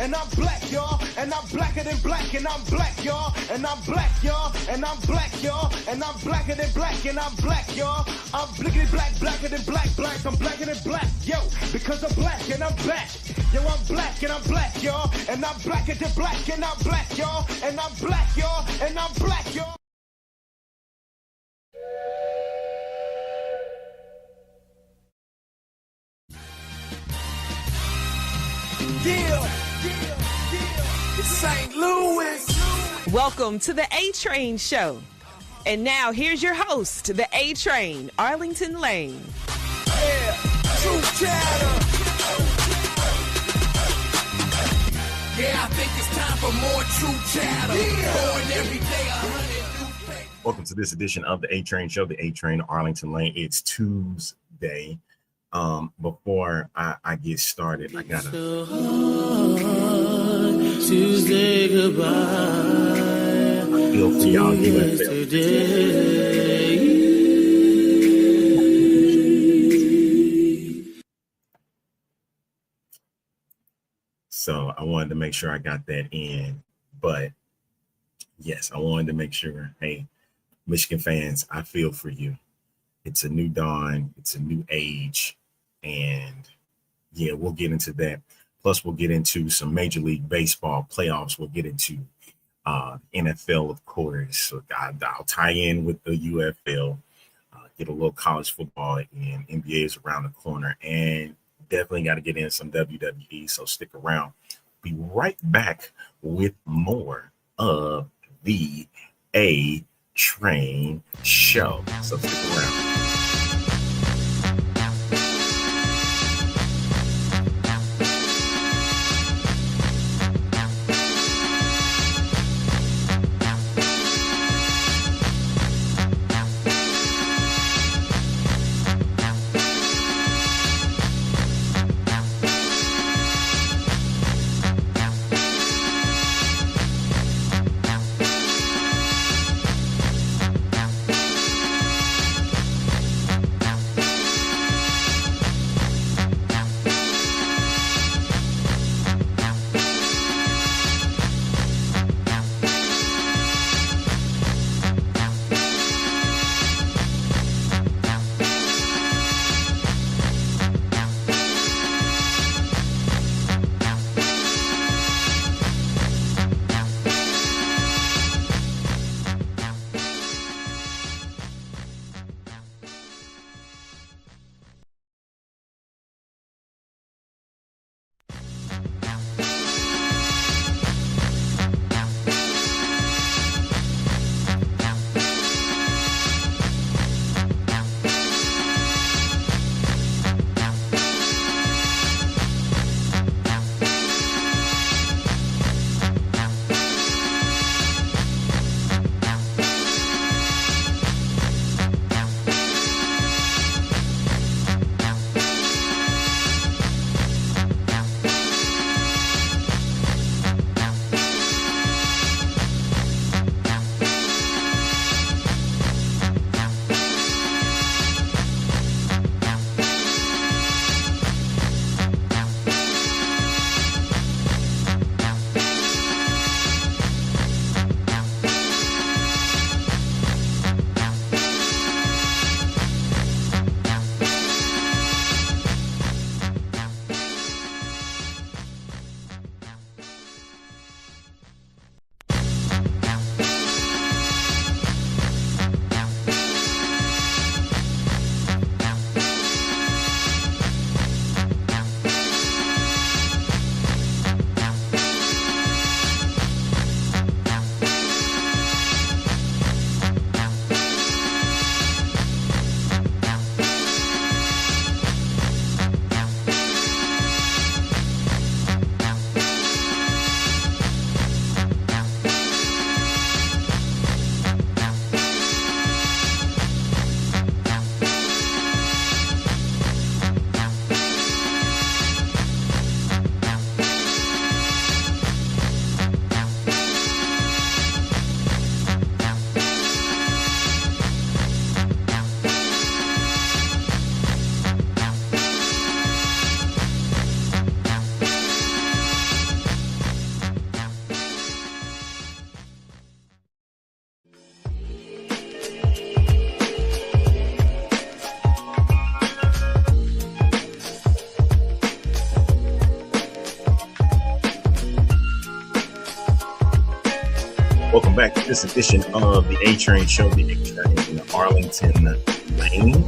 and I'm black, y'all. And I'm blacker than black, and I'm black, y'all. And I'm black, y'all. And I'm black, y'all. And I'm blacker than black, and I'm black, y'all. I'm blickety black, blacker than black, black. I'm blacker than black, yo. Because I'm black and I'm back. Yo, I'm black and I'm black, y'all. And I'm blacker than black, and I'm black, y'all. And I'm black, y'all. And I'm black, y'all. Yeah. It's St. Louis. Welcome to the A-Train Show. And now here's your host, the A-Train, Arlington Lane. Yeah, True Chatter. Yeah, I think it's time for more True Chatter. Born every day 100 new things. Welcome to this edition of the A-Train Show, the A-Train Arlington Lane. It's Tuesday. Before I get started, I gotta Tuesday goodbye. I feel for y'all UFL. So I wanted to make sure I got that in, but yes, I wanted to make sure, hey, Michigan fans, I feel for you. It's a new dawn, it's a new age, and yeah, we'll get into that. Plus, we'll get into some Major League Baseball playoffs. We'll get into NFL, of course. So I'll tie in with the UFL, get a little college football in. NBA is around the corner, and definitely got to get in some WWE. So stick around. Be right back with more of the A-Train Show. So stick around. Welcome back to this edition of the A Train Show, the A Train in Arlington Lane.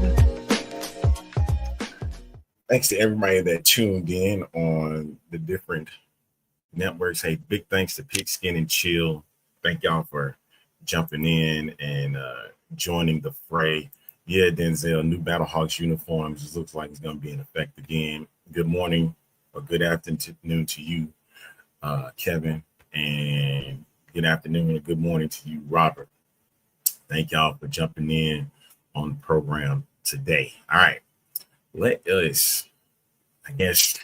Thanks to everybody that tuned in on the different networks. Hey, big thanks to Pigskin and Chill. Thank y'all for jumping in and joining the fray. Yeah, Denzel, new Battlehawks uniforms. It looks like it's going to be in effect again. Good morning or good afternoon to you, Kevin, and good afternoon and good morning to you, Robert. Thank y'all for jumping in on the program today. All right, let us, I guess,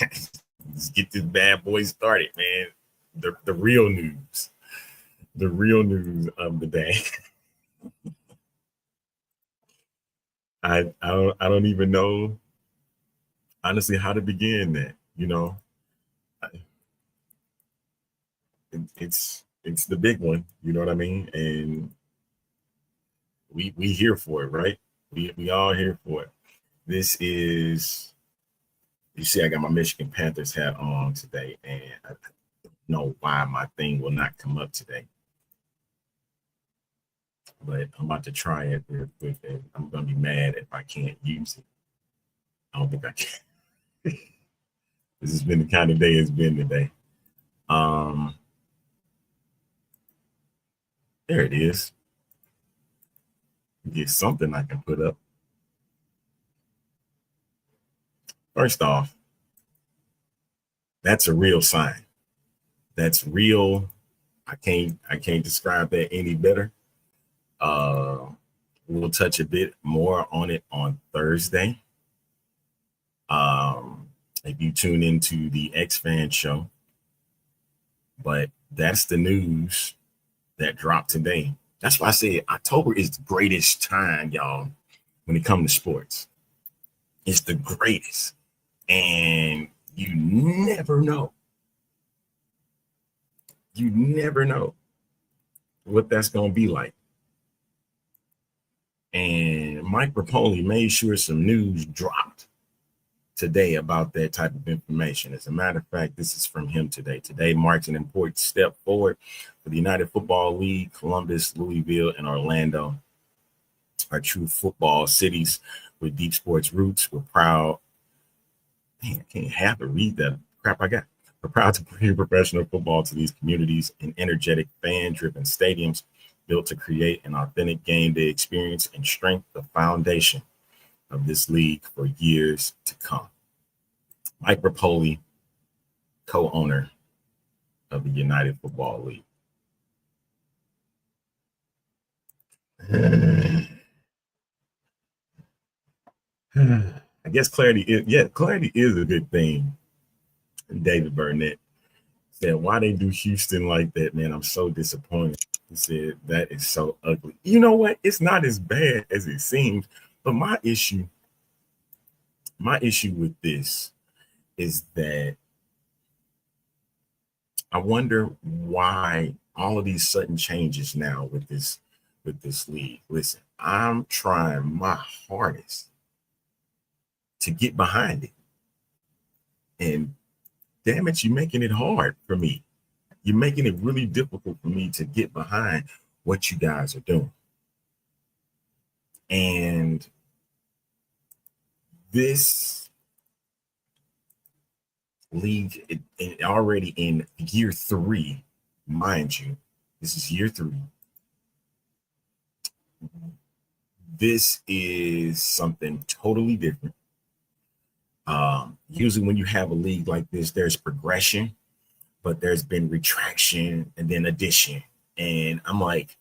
let's get this bad boy started, man. The real news. The real news of the day. I don't even know, honestly, how to begin that. You know, it's the big one. You know what I mean? And we here for it, right? We all here for it. This is, you see, I got my Michigan Panthers hat on today, and I don't know why my thing will not come up today. But I'm about to try it real quick, and I'm gonna be mad if I can't use it. I don't think I can. This has been the kind of day it's been today. There it is. Get something I can put up. First off, that's a real sign. That's real. I can't describe that any better. We'll touch a bit more on it on Thursday. If you tune into the X-Fan show, but that's the news that dropped today. That's why I said October is the greatest time, y'all, when it comes to sports. It's the greatest. And you never know. You never know what that's going to be like. And Mike Rapoli made sure some news dropped today about that type of information. As a matter of fact, this is from him today. Today marks an important step forward for the United Football League. Columbus, Louisville, and Orlando are true football cities with deep sports roots. We're proud. Man, I can't have to read that crap I got. We're proud to bring professional football to these communities in energetic, fan-driven stadiums built to create an authentic game day experience and strengthen the foundation of this league for years to come. Mike Rapoli, co-owner of the United Football League. I guess clarity is a good thing. David Burnett said, why they do Houston like that, man? I'm so disappointed. He said, that is so ugly. You know what? It's not as bad as it seems. But my issue with this is that I wonder why all of these sudden changes now with this league. Listen, I'm trying my hardest to get behind it. And damn it, you're making it hard for me. You're making it really difficult for me to get behind what you guys are doing. And this league, it already in year 3, mind you, this is year 3. This is something totally different. Usually when you have a league like this, there's progression, but there's been retraction and then addition. And I'm like,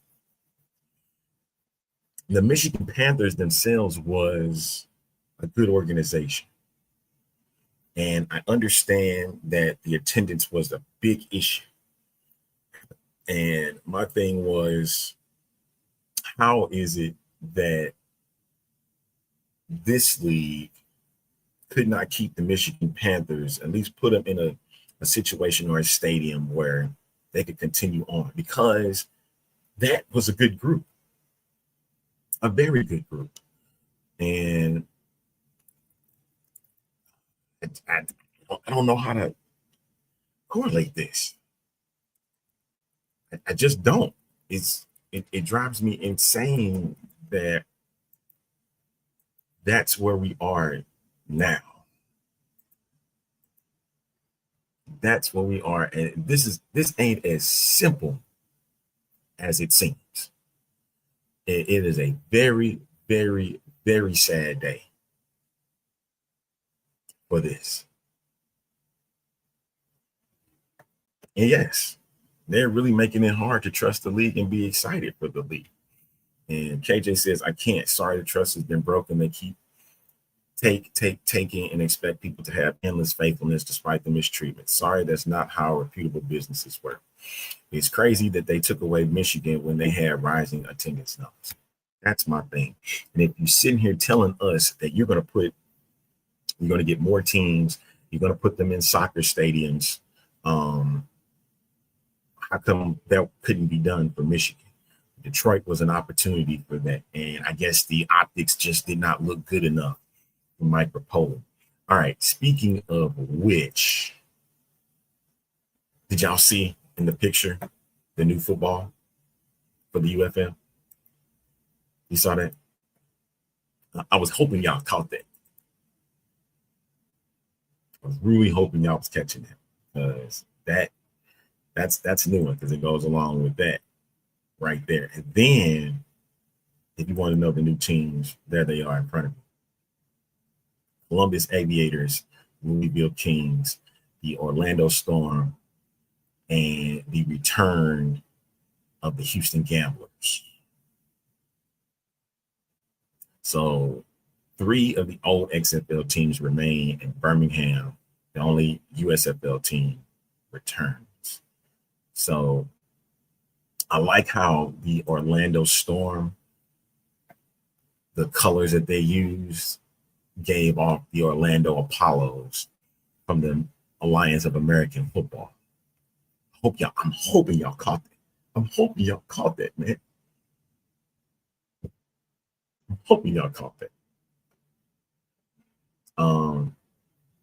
the Michigan Panthers themselves was a good organization. And I understand that the attendance was a big issue. And my thing was, how is it that this league could not keep the Michigan Panthers, at least put them in a situation or a stadium where they could continue on? Because that was a good group, a very good group. And I don't know how to correlate this. I just don't. it drives me insane that that's where we are now. That's where we are, and this ain't as simple as it seems. It is a very, very, very sad day for this. And yes, they're really making it hard to trust the league and be excited for the league. And KJ says, I can't. Sorry, the trust has been broken. They keep taking and expect people to have endless faithfulness despite the mistreatment. Sorry, that's not how reputable businesses work. It's crazy that they took away Michigan when they had rising attendance numbers. That's my thing. And if you're sitting here telling us that you're going to get more teams, you're going to put them in soccer stadiums, how come that couldn't be done for Michigan? Detroit was an opportunity for that. And I guess the optics just did not look good enough for Mike Rapolo. All right. Speaking of which, did y'all see in the picture the new football for the UFL? You saw that? I was hoping y'all caught that. I was really hoping y'all was catching that, because that's a new one, because it goes along with that right there. And then, if you want to know the new teams, there they are in front of you. Columbus Aviators, Louisville Kings, the Orlando Storm, and the return of the Houston Gamblers. So 3 of the old XFL teams remain, and Birmingham, the only USFL team, returns. So I like how the Orlando Storm, the colors that they used, gave off the Orlando Apollos from the Alliance of American Football. I'm hoping y'all caught that. I'm hoping y'all caught that, man. I'm hoping y'all caught that.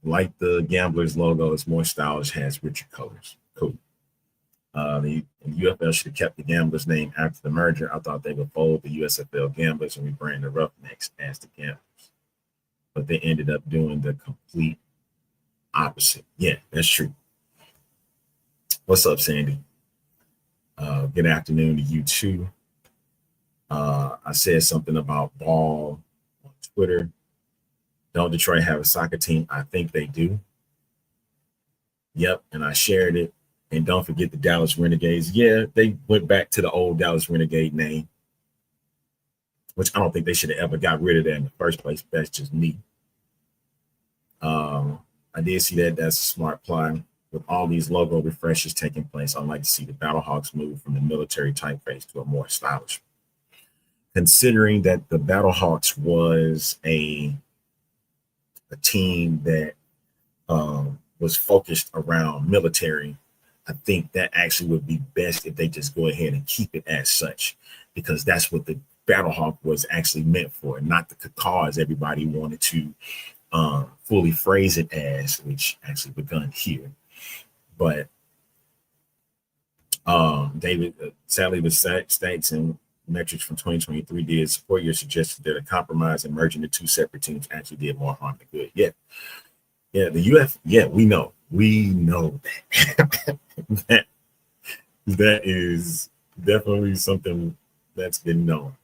Like the Gamblers logo, it's more stylish, has richer colors. Cool. The UFL should have kept the Gamblers name after the merger. I thought they would fold the USFL Gamblers and rebrand the Roughnecks as the Gamblers. But they ended up doing the complete opposite. Yeah, that's true. What's up, Sandy? Good afternoon to you too. I said something about ball on Twitter. Don't Detroit have a soccer team? I think they do. Yep, and I shared it. And don't forget the Dallas Renegades. Yeah, they went back to the old Dallas Renegade name, which I don't think they should have ever got rid of that in the first place. That's just me. I did see that. That's a smart play. With all these logo refreshes taking place, I'd like to see the Battlehawks move from the military typeface to a more stylish. Considering that the Battlehawks was a team that was focused around military, I think that actually would be best if they just go ahead and keep it as such, because that's what the Battlehawk was actually meant for, not the cacaw as everybody wanted to fully phrase it as, which actually begun here. But David, sadly, the stats and metrics from 2023 did support your suggestion that a compromise and merging the 2 separate teams actually did more harm than good. Yeah, the UF. Yeah, we know that that is definitely something that's been known.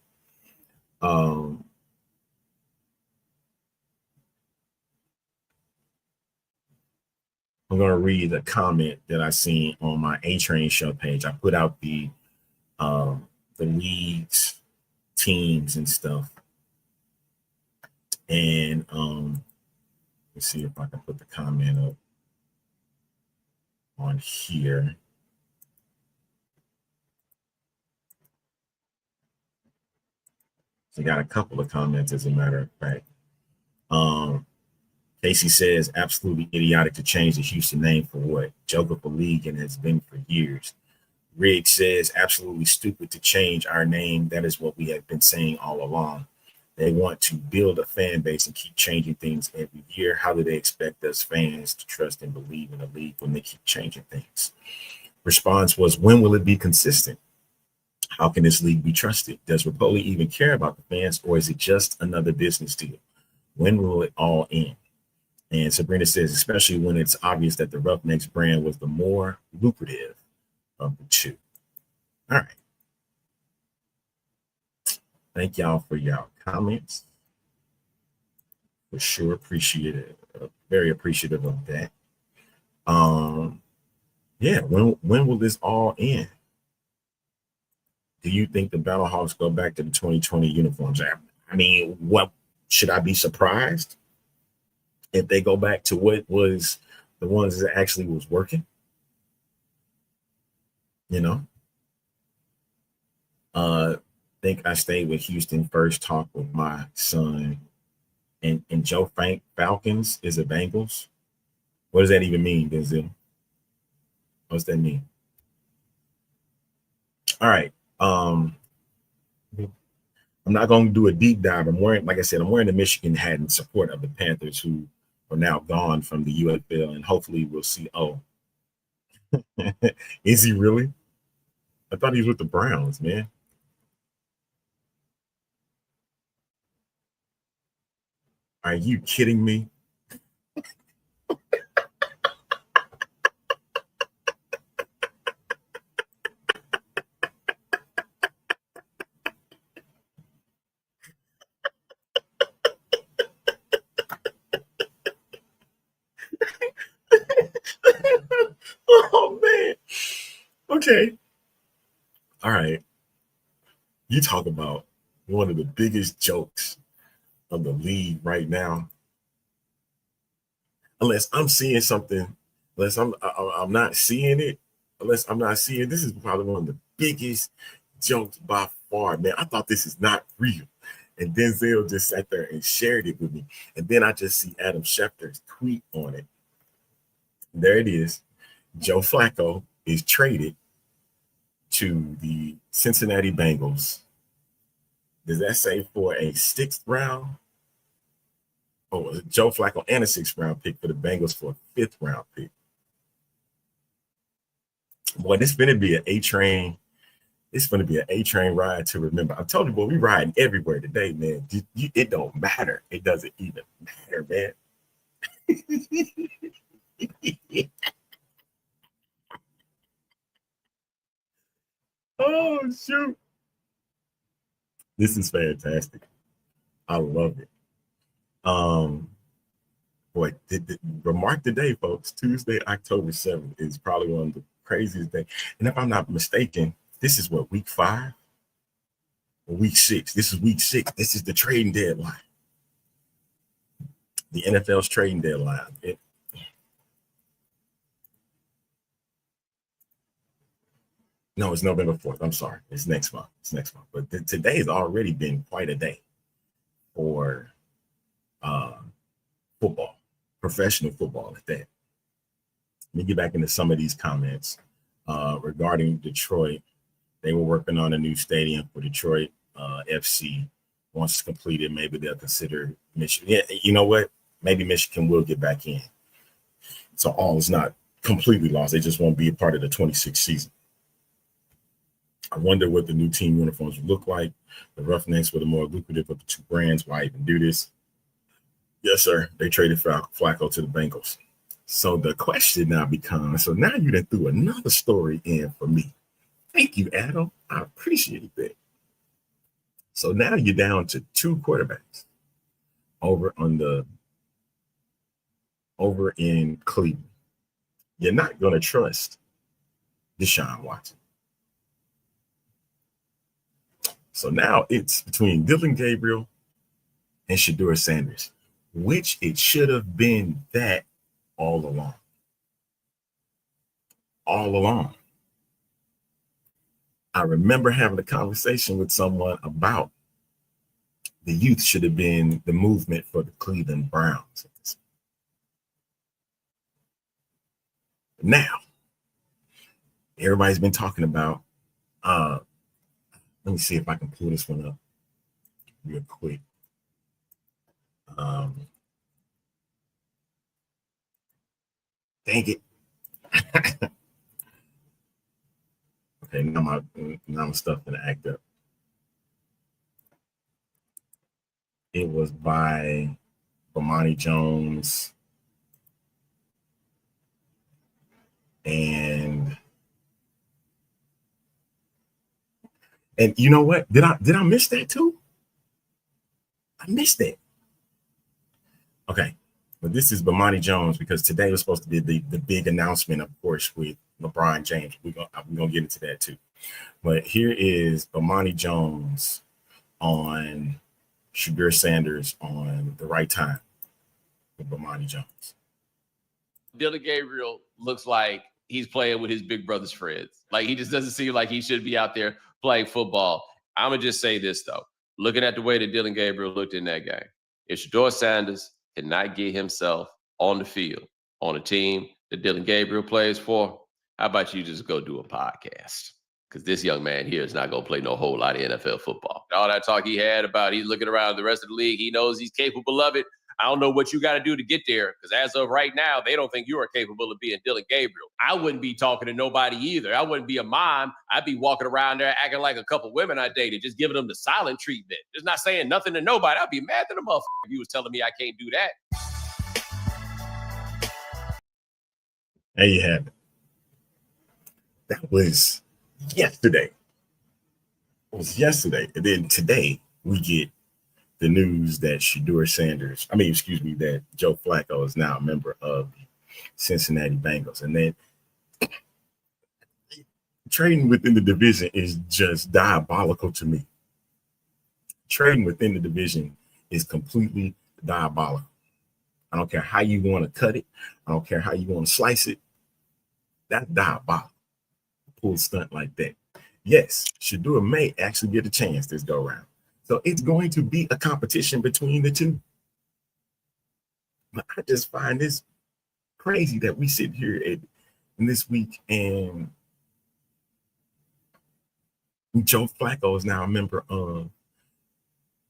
I'm going to read a comment that I seen on my A-Train show page. I put out the leagues, teams, and stuff. And let's see if I can put the comment up on here. So I got a couple of comments, as a matter of fact. Casey says, absolutely idiotic to change the Houston name for what? Joker for league and has been for years. Riggs says, absolutely stupid to change our name. That is what we have been saying all along. They want to build a fan base and keep changing things every year. How do they expect us fans to trust and believe in a league when they keep changing things? Response was, when will it be consistent? How can this league be trusted? Does Rapoli even care about the fans, or is it just another business deal? When will it all end? And Sabrina says, especially when it's obvious that the Roughnecks brand was the more lucrative of the two. All right. Thank y'all for y'all comments. For sure, appreciate it. Very appreciative of that. Yeah, when will this all end? Do you think the Battlehawks go back to the 2020 uniforms? I mean, what should I be surprised if they go back to what was the ones that actually was working? You know, think I stayed with Houston first, talk with my son, and Joe Frank Falcons is a Bengals. What does that even mean, Denzel? What's that mean? All right. I'm not going to do a deep dive. I'm wearing, like I said, I'm wearing the Michigan hat in support of the Panthers, who are now gone from the UFL, and hopefully we'll see. Oh, is he really? I thought he was with the Browns, man. Are you kidding me? Oh man. Okay. All right. You talk about one of the biggest jokes of the league right now. Unless I'm seeing something, unless I'm not seeing it, unless I'm not seeing, this is probably one of the biggest jokes by far, man. I thought this is not real. And Denzel just sat there and shared it with me. And then I just see Adam Schefter's tweet on it. There it is. Joe Flacco is traded to the Cincinnati Bengals. Does that say for a 6th round? Oh, Joe Flacco and a 6th round pick for the Bengals for a 5th round pick. Boy, this is going to be an A-train. It's going to be an A-train ride to remember. I told you, boy, we riding everywhere today, man. It don't matter. It doesn't even matter, man. Oh, shoot. This is fantastic. I love it. Boy, remark the day, folks. Tuesday, October 7th is probably one of the craziest days. And if I'm not mistaken, this is what, week 5 or week 6? This is week 6. This is the trading deadline. The NFL's trading deadline. No, it's November 4th. I'm sorry. It's next month. But today has already been quite a day for football, professional football at that. Let me get back into some of these comments regarding Detroit. They were working on a new stadium for Detroit FC. Once it's completed, maybe they'll consider Michigan. Yeah, you know what? Maybe Michigan will get back in. So all is not completely lost. They just won't be a part of the 26th season. I wonder what the new team uniforms would look like. The Roughnecks were the more lucrative of the two brands. Why even do this? Yes, sir. They traded Flacco to the Bengals. So the question now becomes, so now you done threw another story in for me. Thank you, Adam. I appreciate that. So now you're down to 2 quarterbacks over in Cleveland. You're not going to trust Deshaun Watson. So now it's between Dylan Gabriel and Shedeur Sanders, which it should have been that all along. All along. I remember having a conversation with someone about the youth should have been the movement for the Cleveland Browns. Now, everybody's been talking about, let me see if I can pull this one up real quick. Dang it. Okay, now my stuff gonna act up. It was by Bomani Jones and you know what? Did I miss that too? I missed that. Okay, but this is Bomani Jones because today was supposed to be the big announcement, of course, with LeBron James. We're gonna get into that too. But here is Bomani Jones on Shedeur Sanders on the right time with Bomani Jones. Dillon Gabriel looks like he's playing with his big brother's friends. Like, he just doesn't seem like he should be out there playing football. I'm going to just say this, though. Looking at the way that Dillon Gabriel looked in that game, if Shedeur Sanders cannot get himself on the field on a team that Dillon Gabriel plays for, how about you just go do a podcast? Because this young man here is not going to play no whole lot of NFL football. All that talk he had about he's looking around the rest of the league, he knows he's capable of it. I don't know what you got to do to get there, because as of right now, they don't think you are capable of being Dillon Gabriel. I wouldn't be talking to nobody either. I wouldn't be a mom. I'd be walking around there acting like a couple women I dated, just giving them the silent treatment. Just not saying nothing to nobody. I'd be mad at the motherfucker if you was telling me I can't do that. There you have it. That was yesterday. It was yesterday. And then today we get the news that that Joe Flacco is now a member of the Cincinnati Bengals. And then trading within the division is just diabolical to me. Trading within the division is completely diabolical. I don't care how you want to cut it. I don't care how you want to slice it. That's diabolical. Pull stunt like that. Yes, Shedeur may actually get a chance this go round. So it's going to be a competition between the two. But I just find this crazy that we sit here in this week and Joe Flacco is now a member of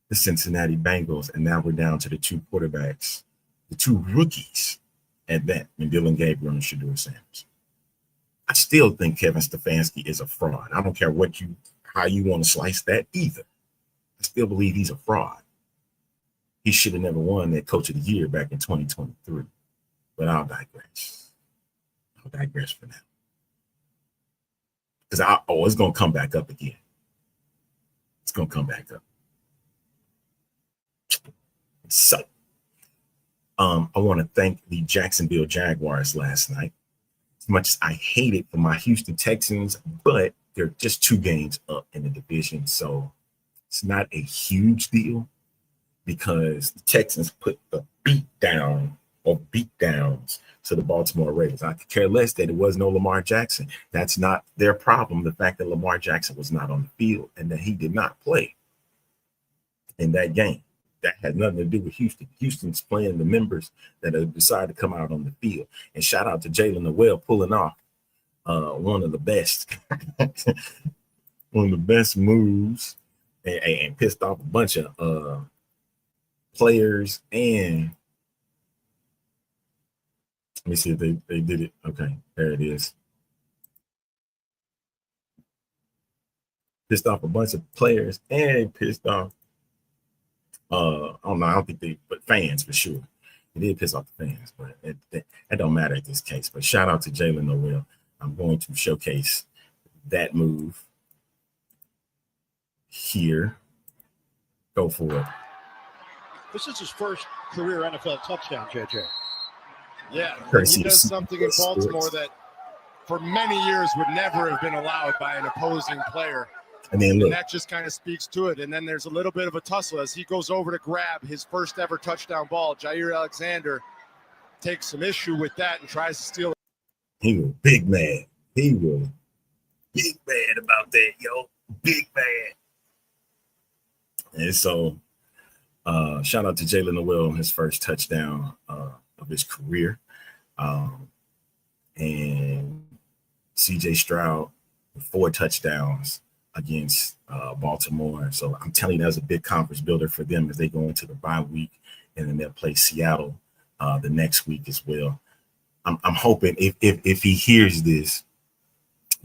the Cincinnati Bengals, and now we're down to the two quarterbacks, the two rookies at that, and Dillon Gabriel and Shedeur Sanders. I still think Kevin Stefanski is a fraud. I don't care how you want to slice that either. I still believe he's a fraud. He should have never won that Coach of the Year back in 2023. But I'll digress. For now. Because it's going to come back up again. It's going to come back up. So, I want to thank the Jacksonville Jaguars last night. As much as I hate it for my Houston Texans, but they're just 2 games up in the division. So it's not a huge deal because the Texans put the beatdowns to the Baltimore Ravens. I could care less that it was no Lamar Jackson. That's not their problem. The fact that Lamar Jackson was not on the field and that he did not play in that game. That had nothing to do with Houston. Houston's playing the members that have decided to come out on the field. And shout out to Jalen Noel pulling off one of the best moves and pissed off a bunch of players. And let me see if they did it. Okay, there it is. Pissed off a bunch of players and pissed off I don't think but fans for sure. It did piss off the fans, but that don't matter in this case. But shout out to Jalen Noel. I'm going to showcase that move here. Go for it. This is his first career NFL touchdown, JJ. Yeah, Courtesy he does of something in CBS Baltimore Sports. that for many years would never have been allowed by an opposing player. And then And look, that just kind of speaks to it. And then there's a little bit of a tussle as he goes over to grab his first ever touchdown ball. Jair Alexander takes some issue with that and tries to steal it. he was big mad. He was big mad about that, yo. Big mad. And so shout out to Jalen Noel on his first touchdown of his career. And CJ Stroud with 4 touchdowns against Baltimore. So I'm telling you, that's a big conference builder for them as they go into the bye week, and then they'll play Seattle the next week as well. I'm hoping if he hears this,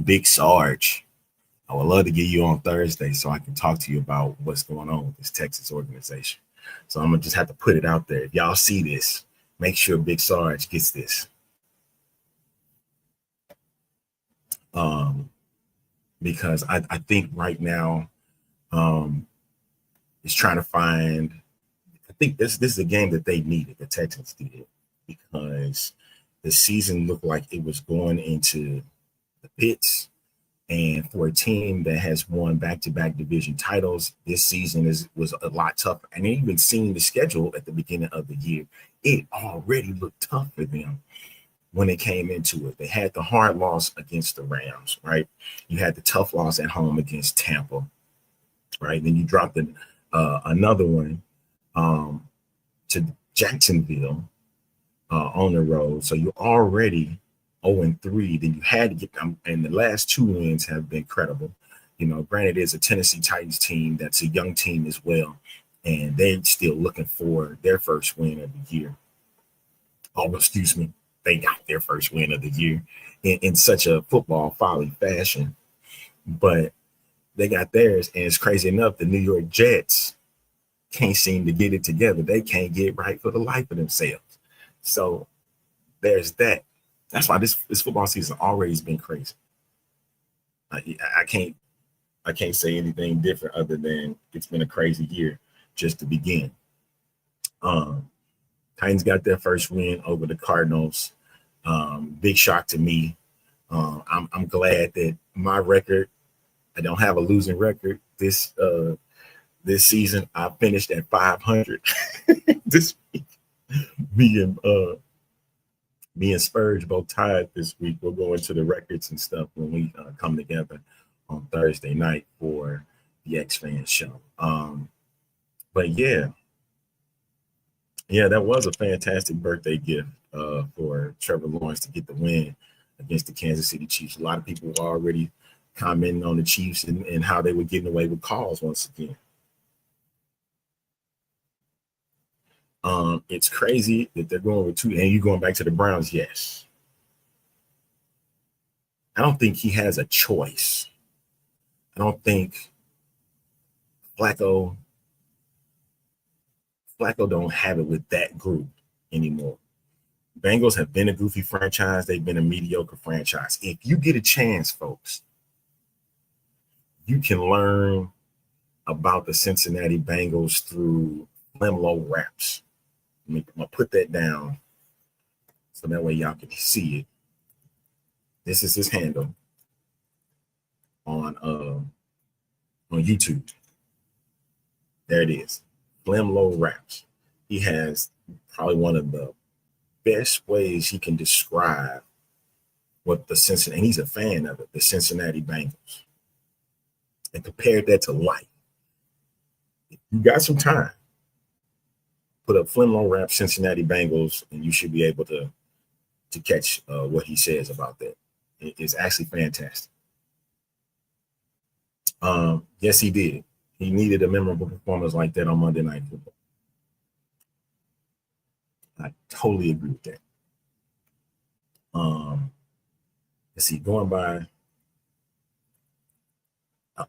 Big Sarge, I would love to get you on Thursday so I can talk to you about what's going on with this Texas organization. So I'm gonna just have to put it out there. If y'all see this, make sure Big Sarge gets this. Because I think right now is trying to find. I think this is a game that they needed. The Texans did, because the season looked like it was going into the pits. And for a team that has won back-to-back division titles, this season was a lot tougher. And even seeing the schedule at the beginning of the year, it already looked tough for them when they came into it. They had the hard loss against the Rams, right? You had the tough loss at home against Tampa, right? Then you dropped another one to Jacksonville on the road. So you're already 0-3, then you had to get them, and the last 2 wins have been credible. You know, granted, it's a Tennessee Titans team that's a young team as well, and they're still looking for their first win of the year. Oh, excuse me, they got their first win of the year in such a football folly fashion, but they got theirs, and it's crazy enough, the New York Jets can't seem to get it together. They can't get right for the life of themselves. So there's that. That's why this football season already has been crazy. I can't say anything different other than it's been a crazy year just to begin. Titans got their first win over the Cardinals. Big shock to me. I'm glad that my record, I don't have a losing record this season. I finished at 500 this week. Me and Spurge both tied this week. We'll go into the records and stuff when we come together on Thursday night for the X-Fans show. But yeah, that was a fantastic birthday gift for Trevor Lawrence to get the win against the Kansas City Chiefs. A lot of people were already commenting on the Chiefs and how they were getting away with calls once again. It's crazy that they're going with 2, and you going back to the Browns. Yes. I don't think he has a choice. I don't think Flacco don't have it with that group anymore. Bengals have been a goofy franchise. They've been a mediocre franchise. If you get a chance, folks, you can learn about the Cincinnati Bengals through Flemlo Raps. I'm gonna put that down so that way y'all can see it. This is his handle on YouTube. There it is, Flemlo Raps. He has probably one of the best ways he can describe what the Cincinnati, and he's a fan of it, the Cincinnati Bengals, and compared that to life. If you got some time, put up Flemlo Raps Cincinnati Bengals, and you should be able to catch what he says about that. It's actually fantastic. Yes, he did. He needed a memorable performance like that on Monday Night Football. I totally agree with that. Let's see, going by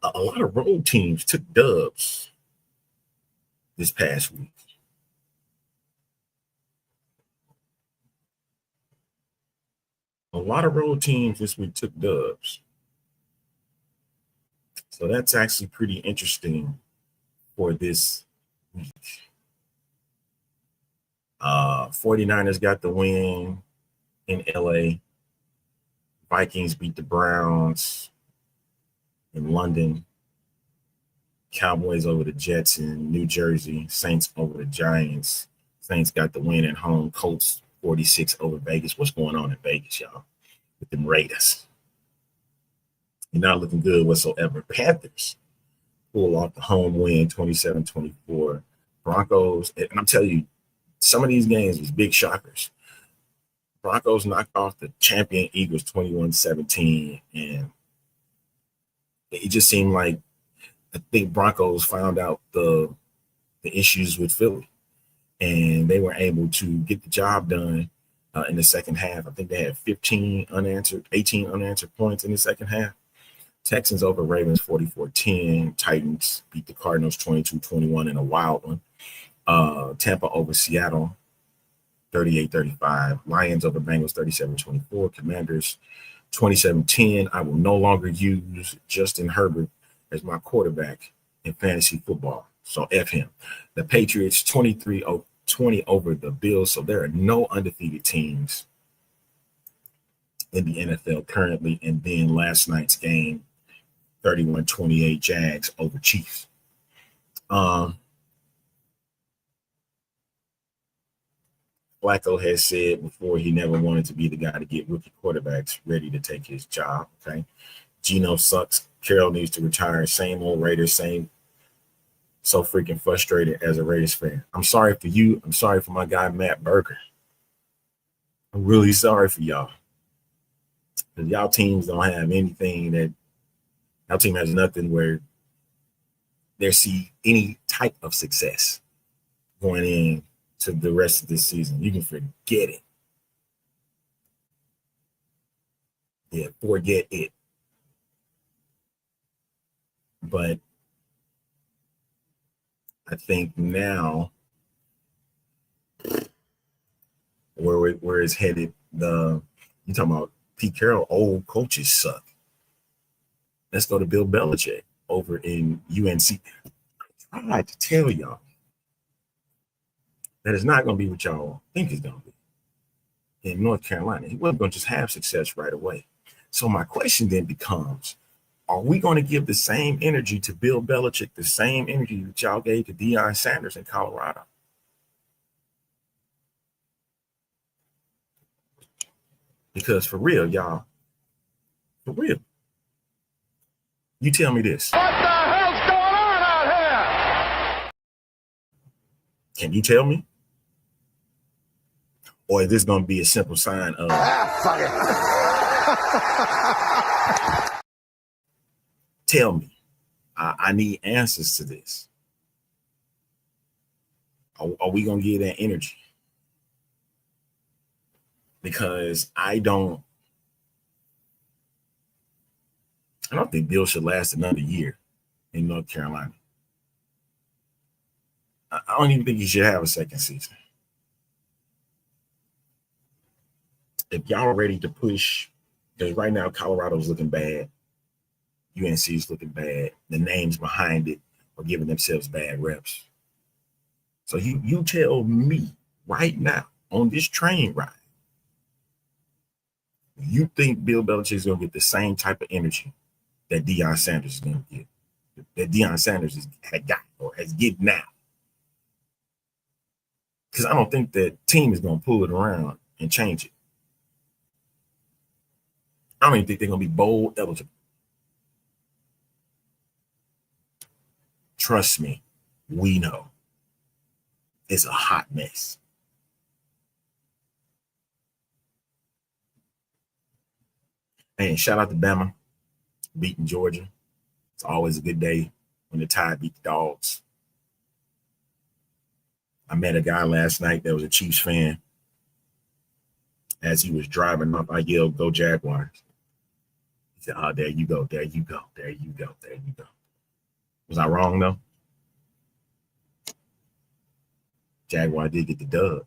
a lot of road teams took dubs this past week. A lot of road teams this week took dubs. So that's actually pretty interesting for this week. 49ers got the win in LA. Vikings beat the Browns in London. Cowboys over the Jets in New Jersey. Saints over the Giants. Saints got the win at home. Colts 46 over Vegas. What's going on in Vegas, y'all, with them Raiders? You're not looking good whatsoever. Panthers pull off the home win, 27-24. Broncos, and I'm telling you, some of these games was big shockers. Broncos knocked off the champion Eagles 21-17, and it just seemed like I think Broncos found out the issues with Philly, and they were able to get the job done in the second half. I think they had 18 unanswered points in the second half. Texans over Ravens 44-10. Titans beat the Cardinals 22-21 in a wild one. Tampa over Seattle 38-35. Lions over Bengals 37-24. Commanders 27-10. I will no longer use Justin Herbert as my quarterback in fantasy football. So F him. The Patriots 23-20 over the Bills. So there are no undefeated teams in the NFL currently. And then last night's game, 31-28 Jags over Chiefs. Flacco has said before he never wanted to be the guy to get rookie quarterbacks ready to take his job. Okay. Geno sucks. Carroll needs to retire. Same old Raiders, same. So freaking frustrated as a Raiders fan. I'm sorry for you. I'm sorry for my guy, Matt Berger. I'm really sorry for y'all. Because y'all teams don't have anything that y'all team has nothing where they see any type of success going in to the rest of this season. You can forget it. Yeah, forget it. But I think now where it's headed, you talking about Pete Carroll, old coaches suck. Let's go to Bill Belichick over in UNC. I like to tell y'all that it's not going to be what y'all think it's going to be in North Carolina. He wasn't going to just have success right away. So my question then becomes, are we going to give the same energy to Bill Belichick, the same energy that y'all gave to Deion Sanders in Colorado? Because for real, y'all, for real, you tell me this. What the hell's going on out here? Can you tell me? Or is this going to be a simple sign of Fuck it. tell me? I need answers to this. Are we going to give that energy? Because I don't think Bill should last another year in North Carolina. I don't even think he should have a second season. If y'all ready to push, because right now Colorado's looking bad, UNC's looking bad, the names behind it are giving themselves bad reps. So you tell me right now on this train ride, you think Bill Belichick is going to get the same type of energy that Deion Sanders is going to get, that Deion Sanders had got or has get now? Because I don't think that team is going to pull it around and change it. I don't even think they're going to be bowl eligible. Trust me, we know. It's a hot mess. And shout out to Bama beating Georgia. It's always a good day when the Tide beat the Dogs. I met a guy last night that was a Chiefs fan. As he was driving up, I yelled, "Go Jaguars." He said, "Oh, there you go, there you go, there you go, there you go." Was I wrong, though? Jaguar did get the dub.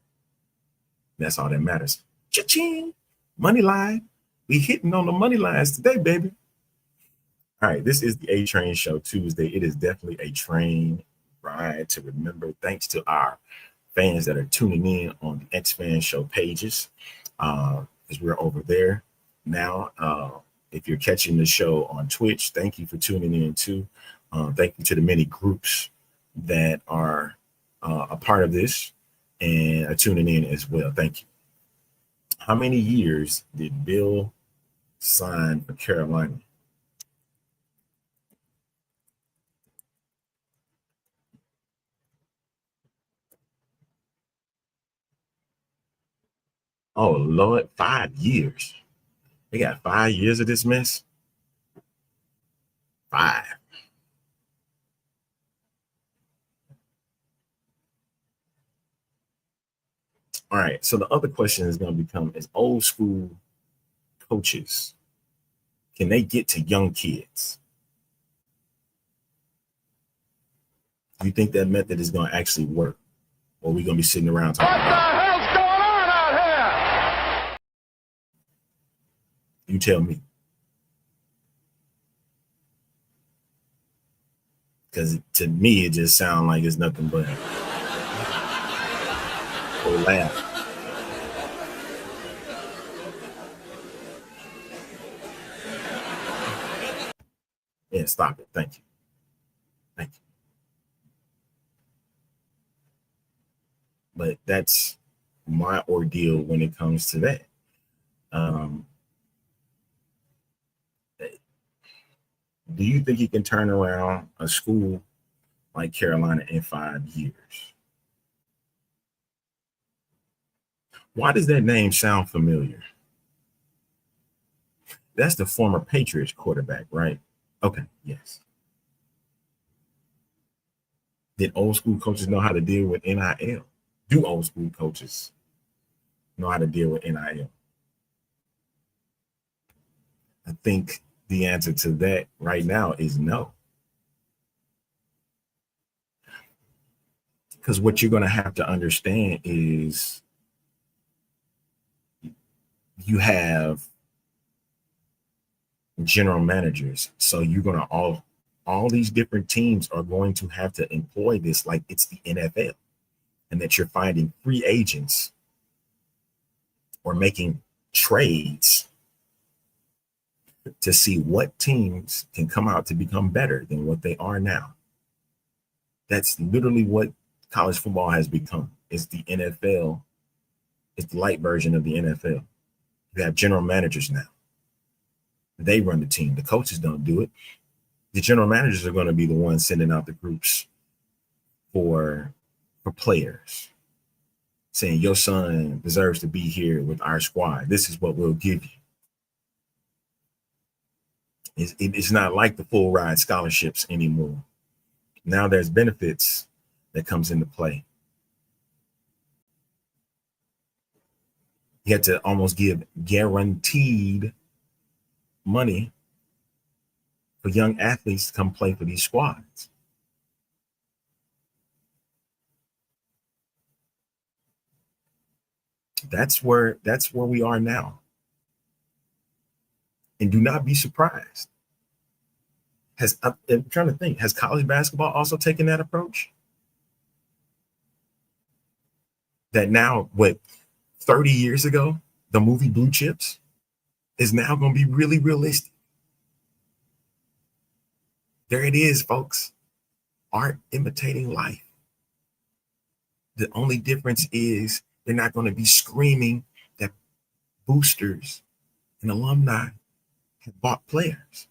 That's all that matters. Cha-ching! Money line. We hitting on the money lines today, baby. All right, this is the A-Train Show Tuesday. It is definitely a train ride to remember. Thanks to our fans that are tuning in on the X-Fan Show pages, because we're over there now. If you're catching the show on Twitch, thank you for tuning in too. Thank you to the many groups that are a part of this and are tuning in as well. Thank you. How many years did Bill sign for Carolina? Oh, Lord, 5 years. They got 5 years of this mess? 5. All right, so the other question is going to become, as old school coaches Can they get to young kids? Do you think that method is going to actually work? Or are we going to be sitting around talking about? What the hell's going on out here? You tell me. Because to me, it just sounds like it's nothing but a laugh. Yeah, stop it. Thank you. Thank you. But that's my ordeal when it comes to that. Do you think you can turn around a school like Carolina in 5 years? Why does that name sound familiar? That's the former Patriots quarterback, right? Okay, yes. Did old school coaches know how to deal with NIL? Do old school coaches know how to deal with NIL? I think the answer to that right now is no. Because what you're going to have to understand is you have general managers. So you're going to all these different teams are going to have to employ this like it's the NFL, and that you're finding free agents or making trades to see what teams can come out to become better than what they are now. That's literally what college football has become. It's the NFL. It's the light version of the NFL. You have general managers now. They run the team. The coaches don't do it. The general managers are going to be the ones sending out the groups for players, saying your son deserves to be here with our squad. This is what we'll give you. It's not like the full ride scholarships anymore. Now there's benefits that comes into play. You have to almost give guaranteed money for young athletes to come play for these squads. That's where we are now. And do not be surprised. I'm trying to think, has college basketball also taken that approach? That now, 30 years ago, the movie Blue Chips is now going to be really realistic. There it is, folks. Art imitating life. The only difference is they're not going to be screaming that boosters and alumni have bought players.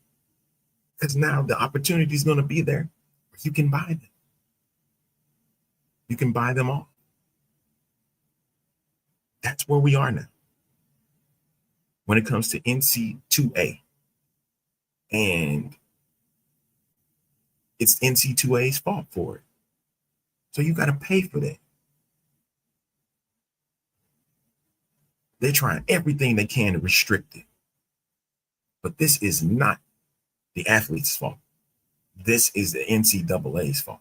Because now the opportunity is going to be there. You can buy them. You can buy them all. That's where we are now. When it comes to NC2A. And it's NC2A's fault for it. So you got to pay for that. They're trying everything they can to restrict it. But this is not the athlete's fault. This is the NCAA's fault.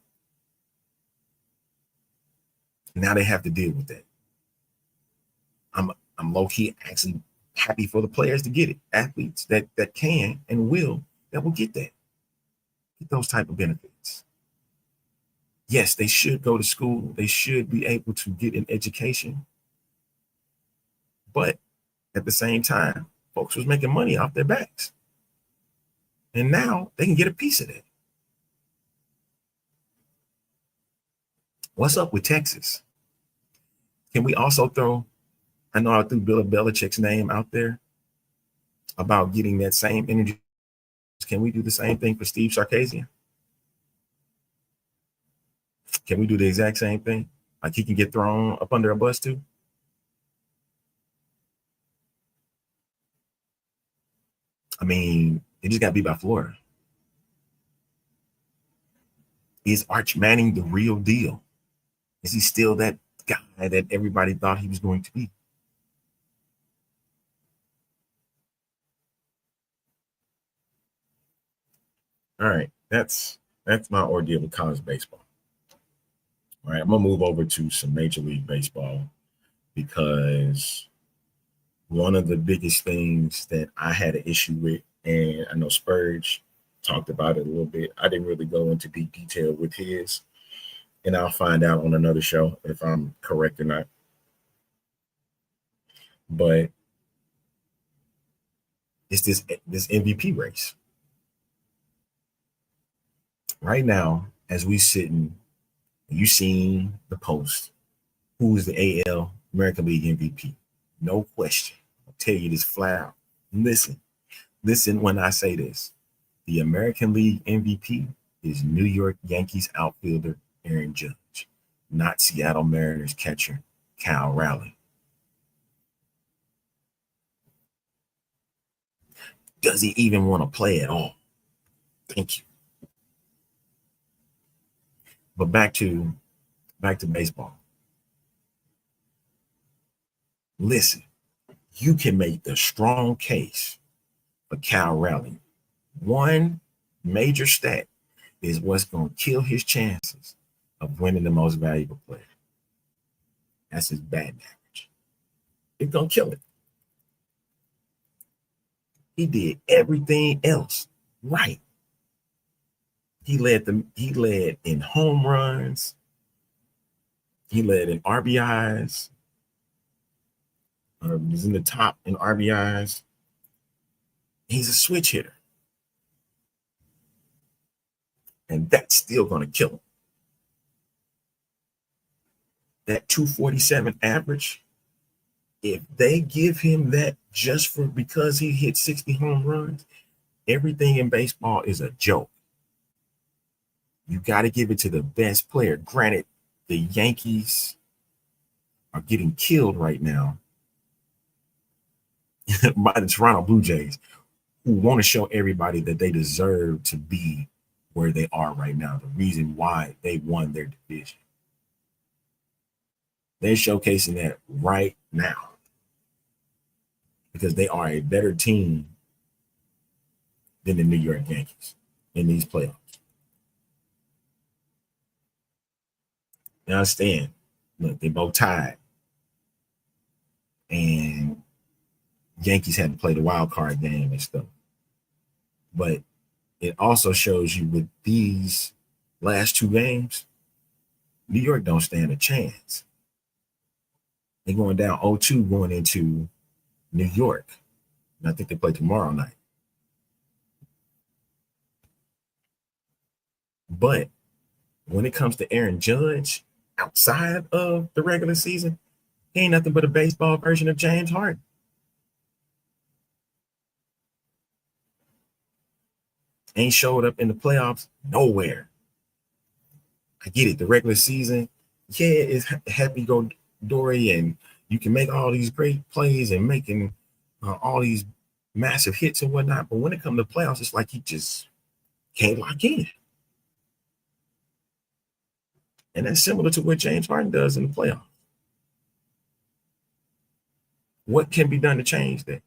Now they have to deal with that. I'm low-key actually happy for the players to get it. Athletes that can and will get that. Get those type of benefits. Yes, they should go to school. They should be able to get an education. But at the same time, folks was making money off their backs. And now they can get a piece of that. What's up with Texas? Can we also throw, I know I threw Bill Belichick's name out there about getting that same energy. Can we do the same thing for Steve Sarkisian? Can we do the exact same thing? Like he can get thrown up under a bus too? I mean, they just got beat by Florida. Is Arch Manning the real deal? Is he still that guy that everybody thought he was going to be? All right, that's my ordeal with college baseball. All right, I'm gonna move over to some Major League Baseball because one of the biggest things that I had an issue with, and I know Spurge talked about it a little bit. I didn't really go into deep detail with his, and I'll find out on another show if I'm correct or not. But it's this MVP race. Right now, as we sitting, you seen the post. Who is the AL American League MVP? No question. I'll tell you this flat out. Listen when I say this. The American League MVP is New York Yankees outfielder Aaron Judge, not Seattle Mariners catcher Cal Raleigh. Does he even want to play at all? Thank you. But back to baseball. Listen, you can make the strong case for Cal Raleigh. One major stat is what's going to kill his chances of winning the most valuable player. That's his batting average. It's going to kill it. He did everything else right. He led in home runs. He led in RBIs. He's in the top in RBIs. He's a switch hitter. And that's still going to kill him. That 247 average, if they give him that just because he hit 60 home runs, everything in baseball is a joke. You got to give it to the best player. Granted, the Yankees are getting killed right now by the Toronto Blue Jays, who want to show everybody that they deserve to be where they are right now. The reason why they won their division. They're showcasing that right now because they are a better team than the New York Yankees in these playoffs. Now understand, look, they both tied. And Yankees had to play the wild card game and stuff. But it also shows you with these last two games, New York don't stand a chance. They're going down 0-2 going into New York. And I think they play tomorrow night. But when it comes to Aaron Judge, outside of the regular season, he ain't nothing but a baseball version of James Harden. Ain't showed up in the playoffs nowhere. I get it. The regular season, yeah, it's happy-go-dory, and you can make all these great plays and making all these massive hits and whatnot. But when it comes to playoffs, it's like he just can't lock in. And that's similar to what James Harden does in the playoffs. What can be done to change that?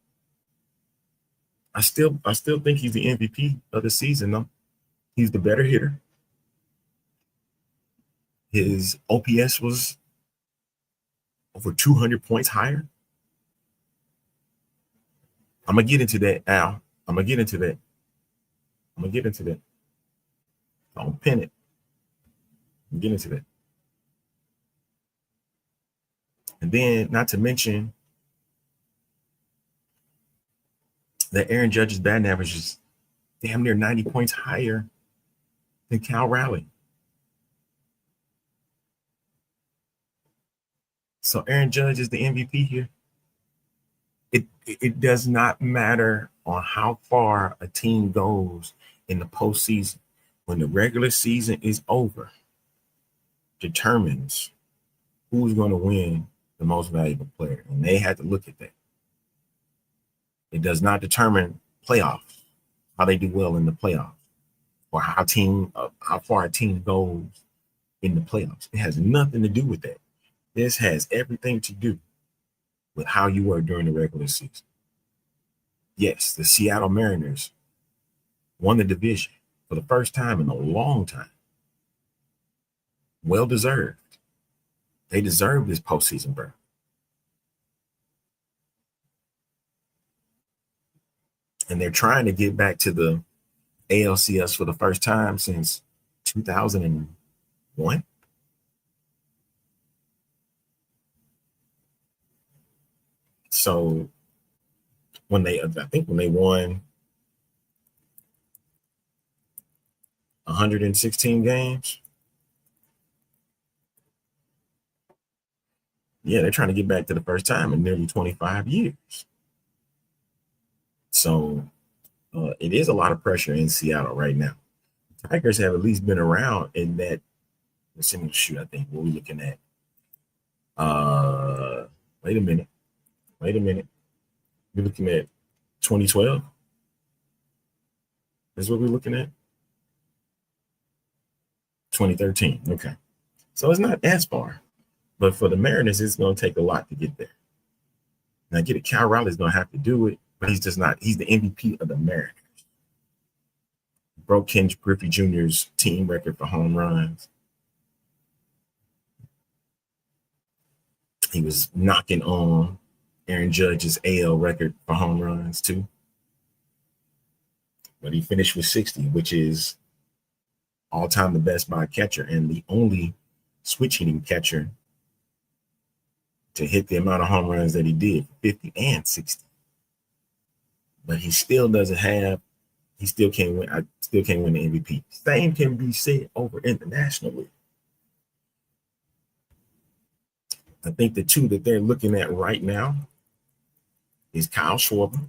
I still think he's the MVP of the season, though. He's the better hitter. His OPS was over 200 points higher. I'm going to get into that, Al. I'm going to get into that. Don't pin it. I'm get into that. And then, not to mention that Aaron Judge's batting average is damn near 90 points higher than Cal Raleigh. So Aaron Judge is the MVP here. It does not matter on how far a team goes in the postseason. When the regular season is over, determines who's going to win the most valuable player. And they had to look at that. It does not determine playoffs, how they do well in the playoffs, or how far a team goes in the playoffs. It has nothing to do with that. This has everything to do with how you were during the regular season. Yes, the Seattle Mariners won the division. for the first time in a long time. Well deserved. They deserve this postseason berth. And they're trying to get back to the ALCS for the first time since 2001. So when they won 116 games, yeah, they're trying to get back to the first time in nearly 25 years. So it is a lot of pressure in Seattle right now. Tigers have at least been around in that. Let's see, shoot, I think what we're looking at. Wait a minute. We're looking at 2012. That's what we're looking at. 2013. Okay. So it's not as far. But for the Mariners, it's going to take a lot to get there. Now, get it. Cal Raleigh's going to have to do it, but he's just not. He's the MVP of the Mariners. Broke Ken Griffey Jr.'s team record for home runs. He was knocking on Aaron Judge's AL record for home runs, too. But he finished with 60, which is all-time the best by a catcher and the only switch-hitting catcher to hit the amount of home runs that he did, 50 and 60. But he still doesn't have, he still can't win. I still can't win the MVP. Same can be said over in the National League. I think the two that they're looking at right now is Kyle Schwarber.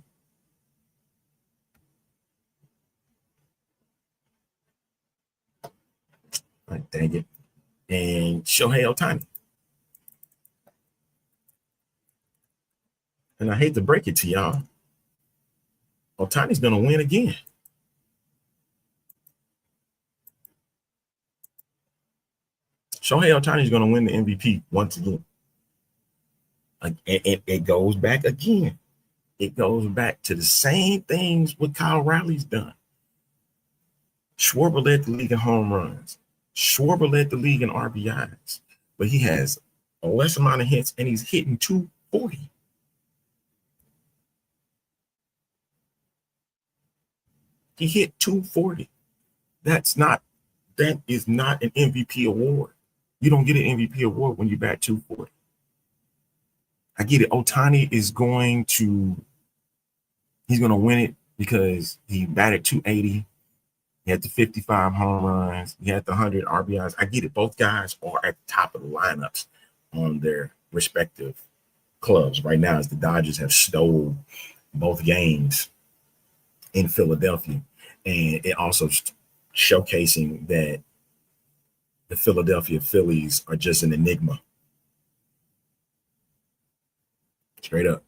Dang it. And Shohei Ohtani. And I hate to break it to y'all, Ohtani's going to win again. Shohei Ohtani's going to win the MVP once again. It goes back again. It goes back to the same things what Kyle Riley's done. Schwarber led the league in home runs. Schwarber led the league in RBIs. But he has a less amount of hits, and he's hitting 240. He hit 240. That is not an MVP award. You don't get an MVP award when you bat 240. I get it. Ohtani is he's going to win it because he batted 280. He had the 55 home runs. He had the 100 RBIs. I get it. Both guys are at the top of the lineups on their respective clubs right now, as the Dodgers have stole both games in Philadelphia. And it also showcasing that the Philadelphia Phillies are just an enigma. Straight up.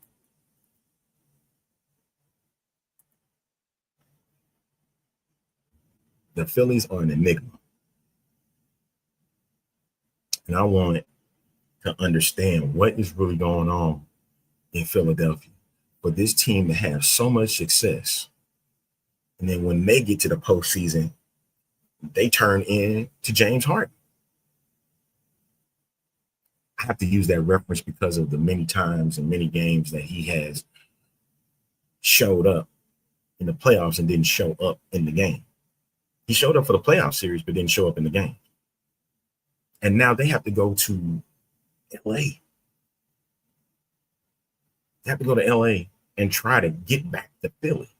The Phillies are an enigma. And I want to understand what is really going on in Philadelphia for this team to have so much success. And then when they get to the postseason, they turn in to James Harden. I have to use that reference because of the many times and many games that he has showed up in the playoffs and didn't show up in the game. He showed up for the playoff series, but didn't show up in the game. And now they have to go to LA. They have to go to LA and try to get back to Philly.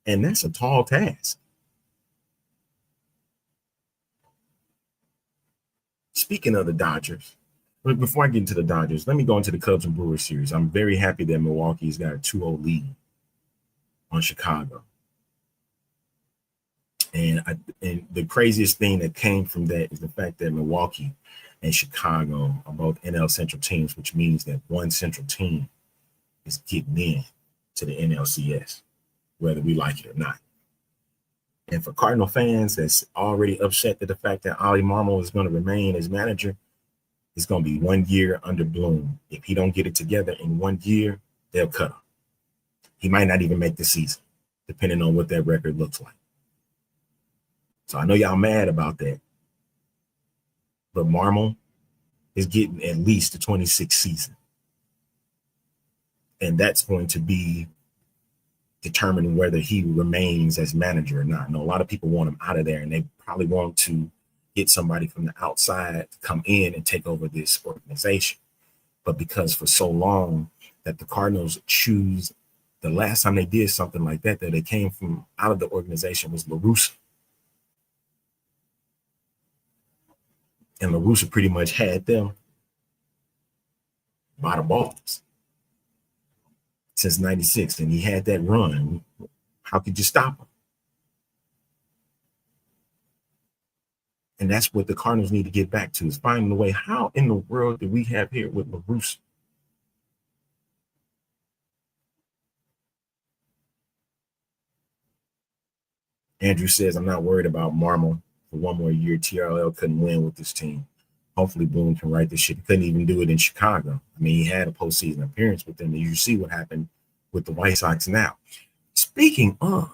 And that's a tall task. Speaking of the Dodgers, before I get into the Dodgers, let me go into the Cubs and Brewers series. I'm very happy that Milwaukee's got a 2-0 lead on Chicago. And the craziest thing that came from that is the fact that Milwaukee and Chicago are both NL Central teams, which means that one Central team is getting in to the NLCS, whether we like it or not. And for Cardinal fans that's already upset at the fact that Ollie Marmol is going to remain as manager, it's going to be 1 year under Bloom. If he don't get it together in 1 year, they'll cut him. He might not even make the season, depending on what that record looks like. So I know y'all mad about that. But Marmol is getting at least the 26th season. And that's going to be determining whether he remains as manager or not. I know a lot of people want him out of there, and they probably want to get somebody from the outside to come in and take over this organization. But because for so long that the Cardinals choose, the last time they did something like that they came from out of the organization was La Russa. And La Russa pretty much had them by the balls since 96. And he had that run. How could you stop him? And that's what the Cardinals need to get back to, is finding a way. How in the world do we have here with La Russa? Andrew says, I'm not worried about Marmol for one more year. TRL couldn't win with this team. Hopefully Boone can right this ship. He couldn't even do it in Chicago. I mean, he had a postseason appearance with them. And you see what happened with the White Sox now. Speaking of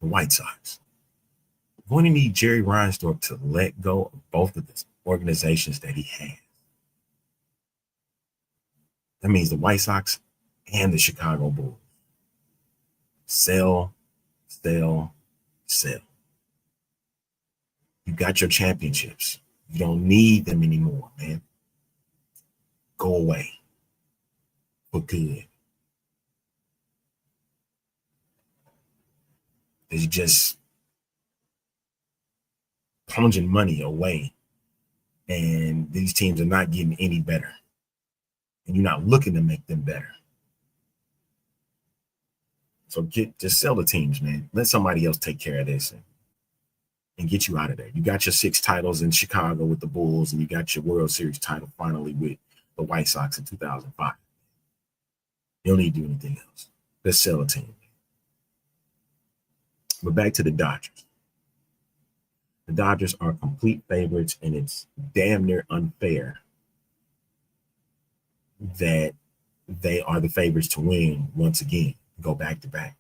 the White Sox, we're going to need Jerry Reinsdorf to let go of both of the organizations that he has. That means the White Sox and the Chicago Bulls. Sell. You got your championships. You don't need them anymore, man. Go away for good. It's just plunging money away, and these teams are not getting any better, and you're not looking to make them better. So just sell the teams, man. Let somebody else take care of this and get you out of there. You got your 6 titles in Chicago with the Bulls, and you got your World Series title finally with the White Sox in 2005. You don't need to do anything else. Let's sell a team. But back to the Dodgers. The Dodgers are complete favorites, and it's damn near unfair that they are the favorites to win once again, go back to back.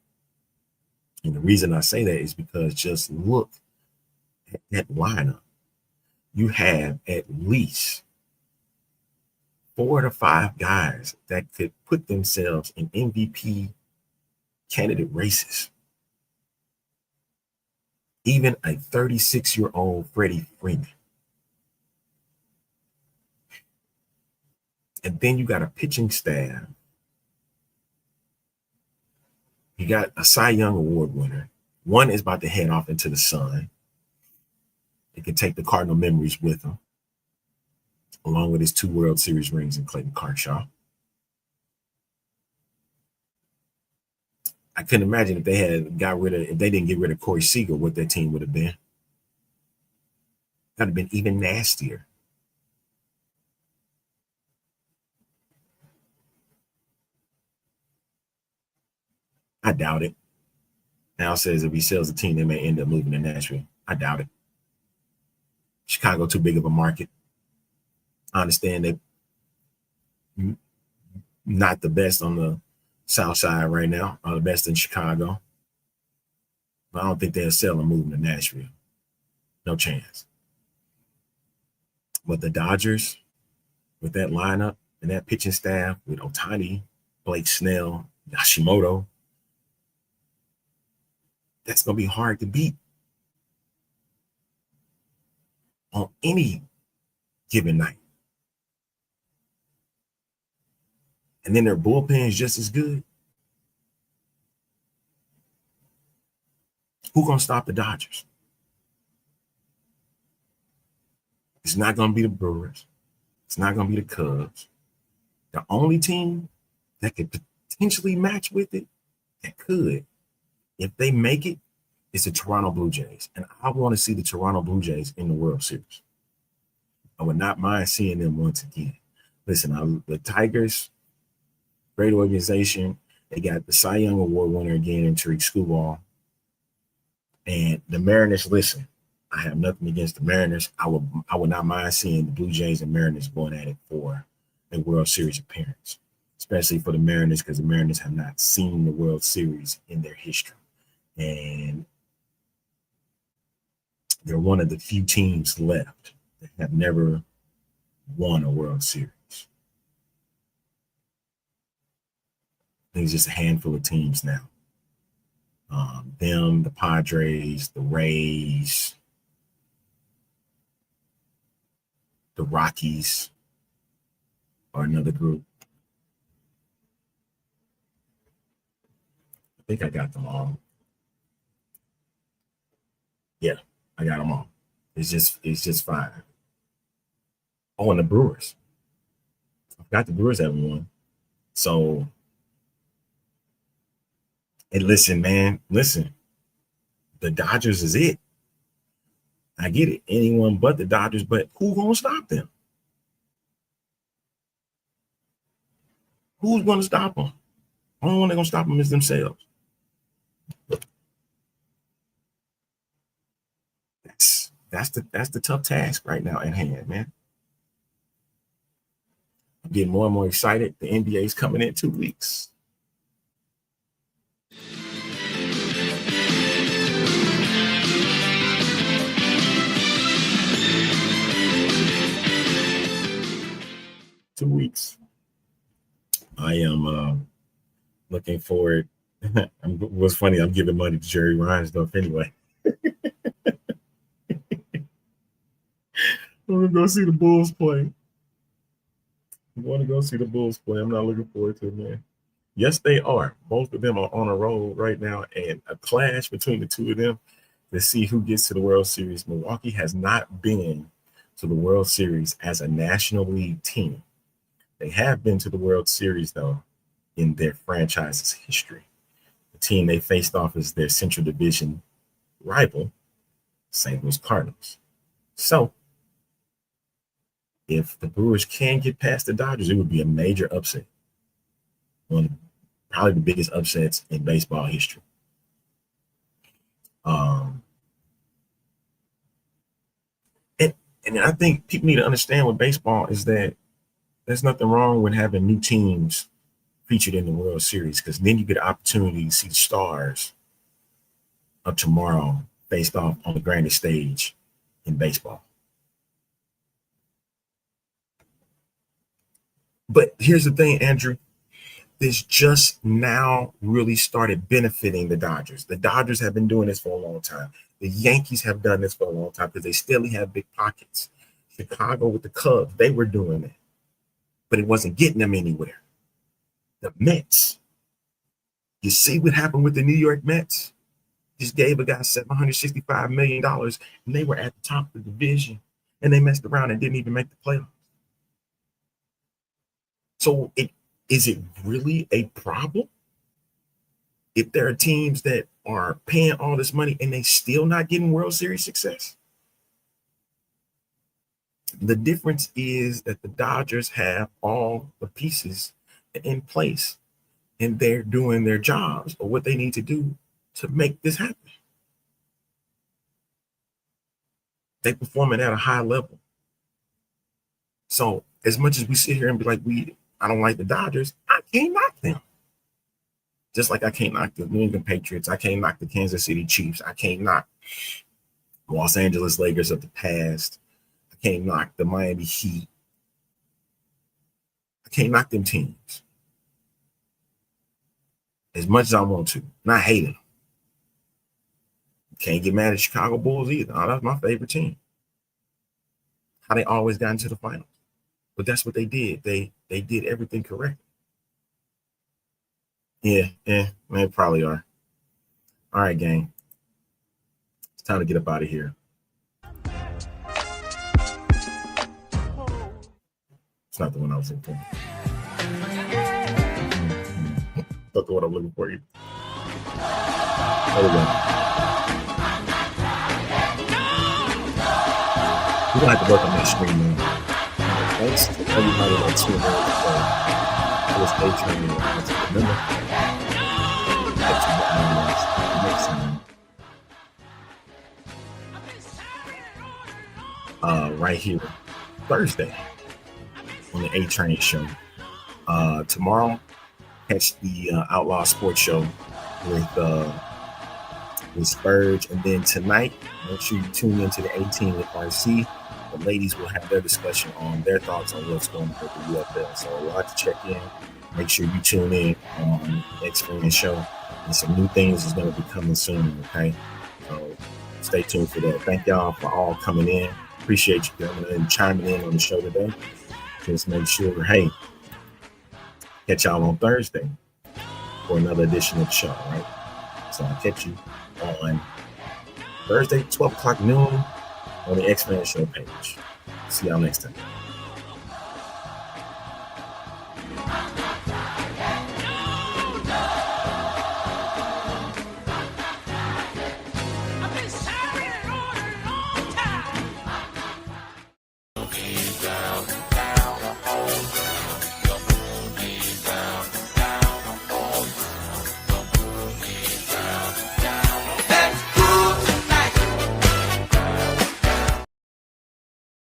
And the reason I say that is because just look at that lineup. You have at least 4 to 5 guys that could put themselves in MVP candidate races. Even a 36-year-old Freddie Freeman. And then you got a pitching staff. You got a Cy Young Award winner. One is about to head off into the sun. He can take the Cardinal memories with him, along with his 2 World Series rings in Clayton Kershaw. I couldn't imagine if they didn't get rid of Corey Seager, what their team would have been. That'd have been even nastier. I doubt it. Al says if he sells the team, they may end up moving to Nashville. I doubt it. Chicago too big of a market. I understand they're not the best on the South Side right now, are the best in Chicago. But I don't think they'll sell and move to Nashville. No chance. But the Dodgers, with that lineup and that pitching staff, with Ohtani, Blake Snell, Yashimoto, that's going to be hard to beat on any given night. And then their bullpen is just as good. Who's going to stop the Dodgers? It's not going to be the Brewers. It's not going to be the Cubs. The only team that could potentially match with it, that could, if they make it, is the Toronto Blue Jays. And I want to see the Toronto Blue Jays in the World Series. I would not mind seeing them once again. Listen, the Tigers, great organization. They got the Cy Young Award winner again in Tariq Skubal. And the Mariners, listen, I have nothing against the Mariners. I would not mind seeing the Blue Jays and Mariners going at it for a World Series appearance, especially for the Mariners, because the Mariners have not seen the World Series in their history. And They're one of the few teams left that have never won a World Series. I think it's just a handful of teams now. Them, the Padres, the Rays, the Rockies are another group. I think I got them all. Yeah, I got them all. It's just fine. Oh, and the Brewers. I forgot the Brewers haven't won. So, and listen, man, the Dodgers is it. I get it. Anyone but the Dodgers, but who gonna stop them? Who's gonna stop them? The only one that's gonna stop them is themselves. That's the tough task right now at hand, man. I'm getting more and more excited. The NBA is coming in 2 weeks. I am looking forward. What's funny, I'm giving money to Jerry Reinsdorf anyway. I'm gonna go see the Bulls play. I want to go see the Bulls play. I'm not looking forward to it, man. Yes, they are. Both of them are on a roll right now, and a clash between the two of them to see who gets to the World Series. Milwaukee has not been to the World Series as a National League team. They have been to the World Series, though, in their franchise's history. The team they faced off is their Central Division rival, St. Louis Cardinals. So, if the Brewers can get past the Dodgers, it would be a major upset. One of probably the biggest upsets in baseball history. And I think people need to understand with baseball is that there's nothing wrong with having new teams featured in the World Series, because then you get an opportunity to see the stars of tomorrow faced off on the grandest stage in baseball. But here's the thing, Andrew. This just now really started benefiting the Dodgers. The Dodgers have been doing this for a long time. The Yankees have done this for a long time because they still have big pockets. Chicago with the Cubs, they were doing it, but it wasn't getting them anywhere. The Mets, you see what happened with the New York Mets? Just gave a guy $765 million, and they were at the top of the division, and they messed around and didn't even make the playoffs. So is it really a problem if there are teams that are paying all this money and they still not getting World Series success? The difference is that the Dodgers have all the pieces in place and they're doing their jobs or what they need to do to make this happen. They performing at a high level. So as much as we sit here and be like, I don't like the Dodgers, I can't knock them. Just like I can't knock the New England Patriots. I can't knock the Kansas City Chiefs. I can't knock Los Angeles Lakers of the past. I can't knock the Miami Heat. I can't knock them teams as much as I want to. And I hate them. Can't get mad at Chicago Bulls either. Oh, that's my favorite team. How they always got into the finals. But that's what they did. They did everything correct. Yeah, they probably are. All right, gang. It's time to get up out of here. It's not the one I was looking for. Not the one I'm looking for you. There we go. We're going to have to work on that screen, man. Thanks to everybody that tuned in. I was A-Train. Remember? Next time. Right here, Thursday on the A-Train show. Tomorrow, catch the Outlaw Sports Show with with Spurge. And then tonight, make sure you tune into the 18 with RC. The ladies will have their discussion on their thoughts on what's going on with the UFL. So a lot to check in. Make sure you tune in on the Experience Show. And some new things is going to be coming soon, okay? So stay tuned for that. Thank y'all for all coming in. Appreciate you coming in and chiming in on the show today. Just make sure, hey, catch y'all on Thursday for another edition of the show, right? So I'll catch you on Thursday, 12 o'clock noon on the Experience Show page. See y'all next time.